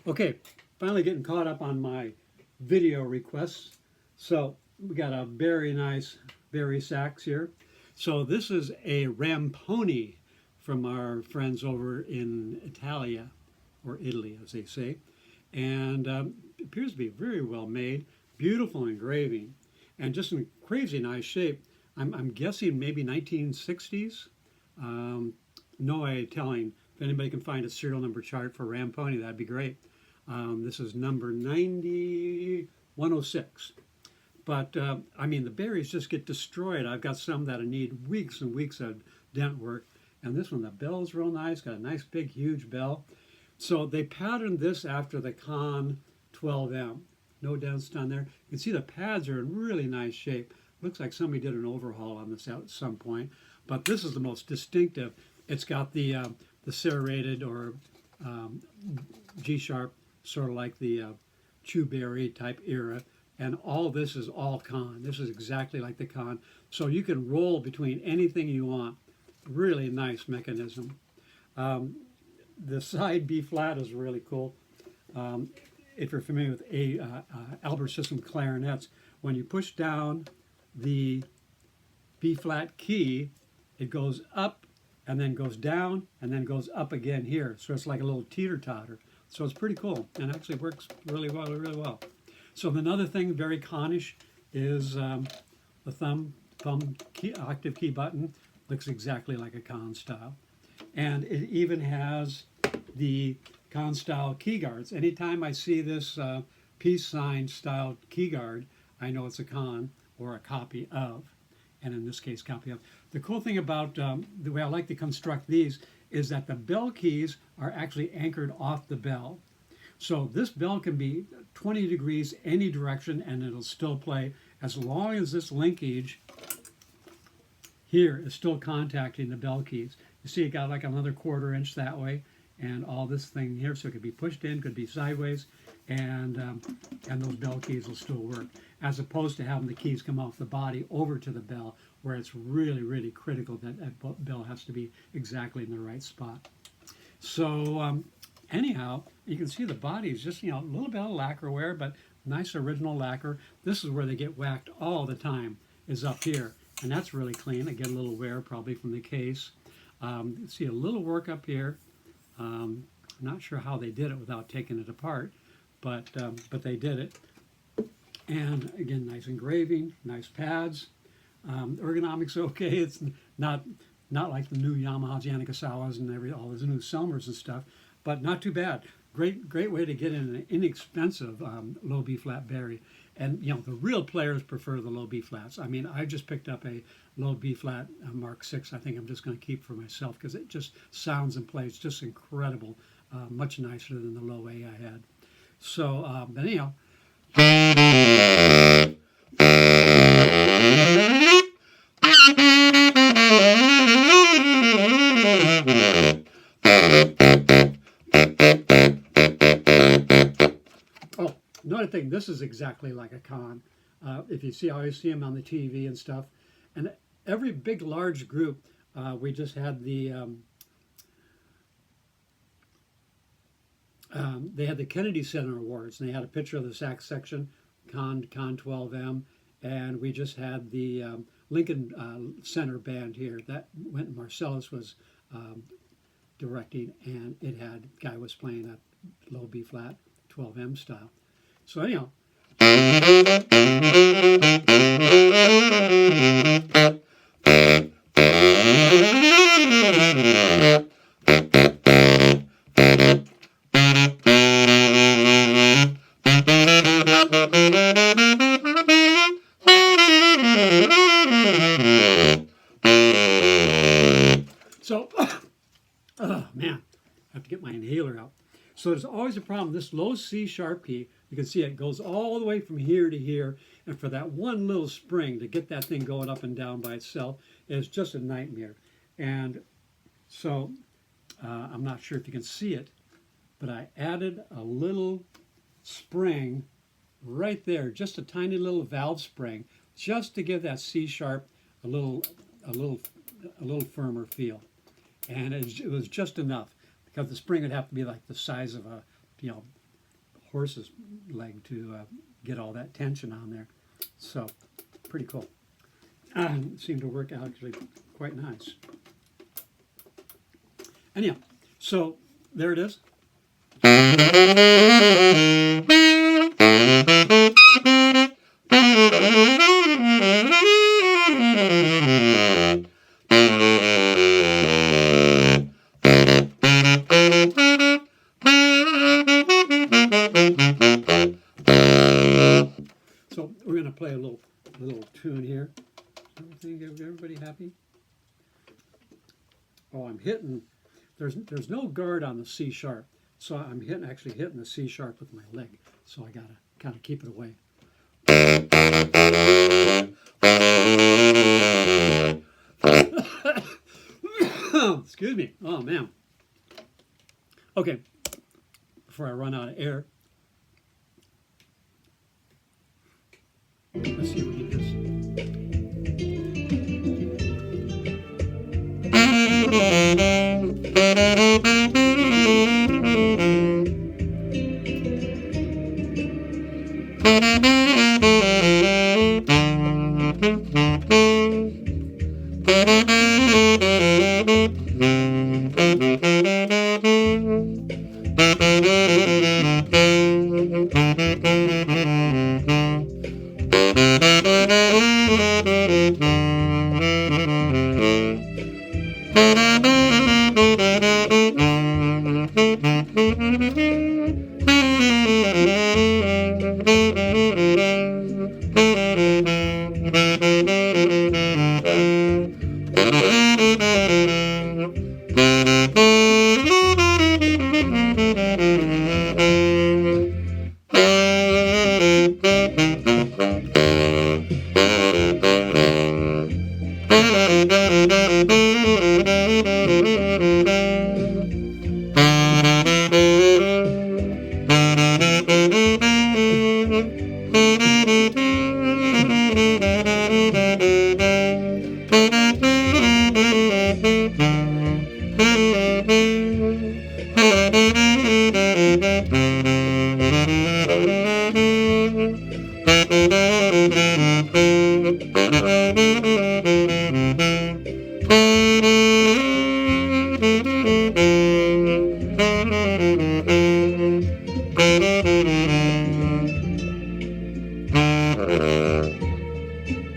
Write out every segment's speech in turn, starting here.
Okay, finally getting caught up on my video requests. So we got a very nice berry sax here. So this is a Rampone from our friends over in Italia, or Italy as they say. And appears to be very well made, beautiful engraving, and just in crazy nice shape. I'm guessing maybe 1960s. Um, no way telling. If anybody can find a serial number chart for Rampone, that'd be great. This is number 9106. But I mean, the berries just get destroyed. I've got some that need weeks and weeks of dent work. And this one, the bell's real nice, got a nice big huge bell. So they patterned this after the Con 12M. No dents done there. You can see the pads are in really nice shape. Looks like somebody did an overhaul on this at some point. But this is the most distinctive. It's got the serrated or G sharp, sort of like the chewberry type era. And all this is all Con. This is exactly like the Con. So you can roll between anything you want. Really nice mechanism. The side B flat is really cool. If you're familiar with Albert System clarinets, when you push down the B flat key, it goes up and then goes down and then goes up again here. So it's like a little teeter-totter. So it's pretty cool and actually works really well, really well. So another thing very Conish is the thumb key, octave key button. Looks exactly like a Con style. And it even has the Con style key guards. Anytime I see this peace sign style key guard, I know it's a Con or a copy of, and in this case, copy of. The cool thing about the way I like to construct these is that the bell keys are actually anchored off the bell. So this bell can be 20 degrees any direction and it'll still play as long as this linkage here is still contacting the bell keys. You see it got like another 1/4 inch that way and all this thing here, so it could be pushed in, could be sideways, and those bell keys will still work, as opposed to having the keys come off the body over to the bell, where it's really, really critical that that bell has to be exactly in the right spot. So anyhow, you can see the body is just, a little bit of lacquer wear, but nice original lacquer. This is where they get whacked all the time, is up here. And that's really clean. Again, a little wear probably from the case. See a little work up here. Not sure how they did it without taking it apart, but they did it. And again, nice engraving, nice pads. Ergonomics okay. It's not like the new Yamaha Yanagasawas and all those new Selmers and stuff, but not too bad. Great way to get in an inexpensive low B flat berry. And the real players prefer the low B flats. I mean, I just picked up a low B flat Mark 6. I think I'm just going to keep for myself because it just sounds and plays just incredible, much nicer than the low A I had. So, but anyhow. Another thing, this is exactly like a Con. If you see, I always see them on the TV and stuff. And every big, large group, we just had the, they had the Kennedy Center Awards, and they had a picture of the sax section, Con 12M, and we just had the Lincoln Center Band here. That went, Marcellus was directing, and it had, guy was playing a low B flat 12M style. So anyhow. So, oh man, I have to get my inhaler out. So there's always a problem. This low C sharp key, you can see it goes all the way from here to here. And for that one little spring to get that thing going up and down by itself is just a nightmare. And so I'm not sure if you can see it, but I added a little spring right there, just a tiny little valve spring, just to give that C sharp a little firmer feel. And it was just enough, because the spring would have to be like the size of a, horse's leg to get all that tension on there. So, pretty cool. It seemed to work out actually quite nice. Anyhow, so there it is. So we're going to play a little tune here. Everybody happy? Oh, I'm hitting. There's no guard on the C sharp, so I'm actually hitting the C sharp with my leg. So I gotta kind of keep it away. Excuse me. Oh man. Okay. Before I run out of air, let's see if we get this.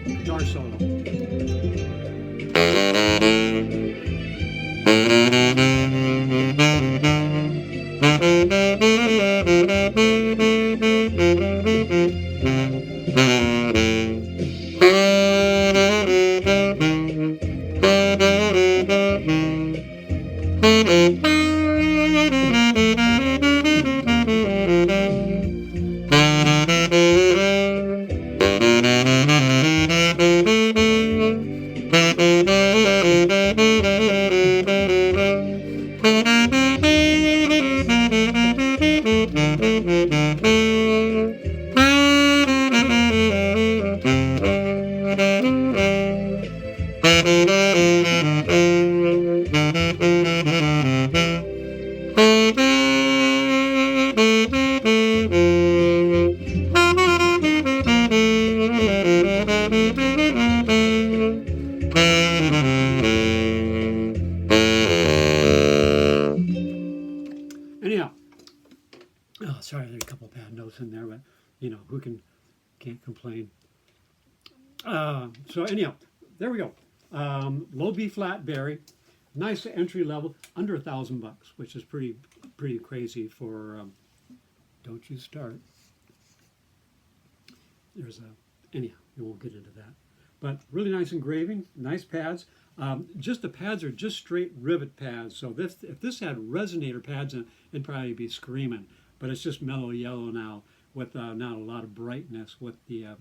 Guitar solo. Anyhow, oh, sorry, there's a couple of bad notes in there, but you know, who can't complain. So anyhow, there we go. Low B flat Bari, nice entry level, under $1,000, which is pretty crazy for. Don't you start. There's a anyhow, we won't get into that, but really nice engraving, nice pads. Just the pads are just straight rivet pads. So if this had resonator pads, it'd probably be screaming. But it's just mellow yellow now with not a lot of brightness with the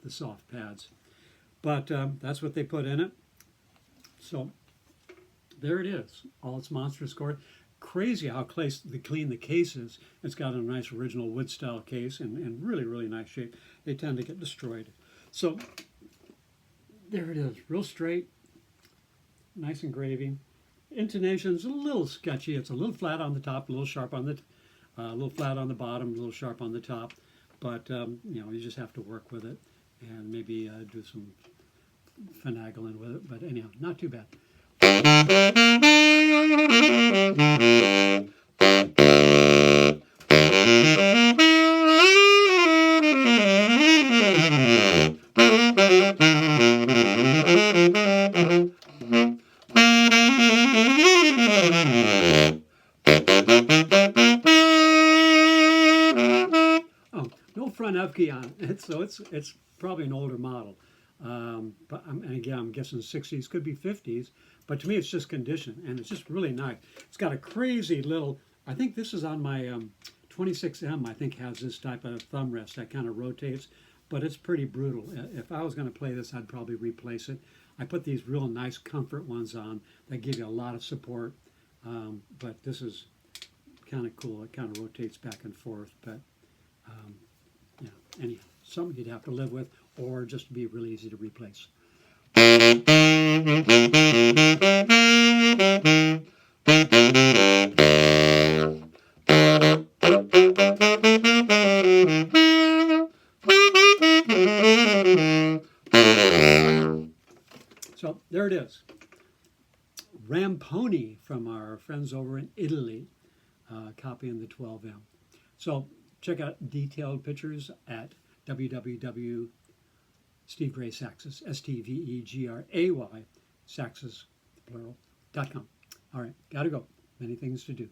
soft pads. But that's what they put in it. So there it is, all its monstrous score. Crazy how clean the case is. It's got a nice original wood style case and really nice shape. They tend to get destroyed. So there it is, real straight, nice engraving. Intonation's a little sketchy. It's a little flat on the top, a little sharp on A little flat on the bottom, a little sharp on the top, but you just have to work with it and maybe do some finagling with it. But anyhow, not too bad. Oh, no front F key on it, so it's probably an older model. But and again, I'm guessing 60s, could be 50s. But to me, it's just condition, and it's just really nice. It's got a crazy little. I think this is on my 26M. I think has this type of thumb rest that kind of rotates, but it's pretty brutal. If I was going to play this, I'd probably replace it. I put these real nice comfort ones on that give you a lot of support. But this is kind of cool. It kind of rotates back and forth, but yeah, anyhow, something you'd have to live with, or just be really easy to replace. So there it is. Rampone from our friends over in Italy, copying the 12M. So check out detailed pictures at www.stevegray Saxes, STVEGRAY, Saxes, plural.com. All right, gotta go. Many things to do.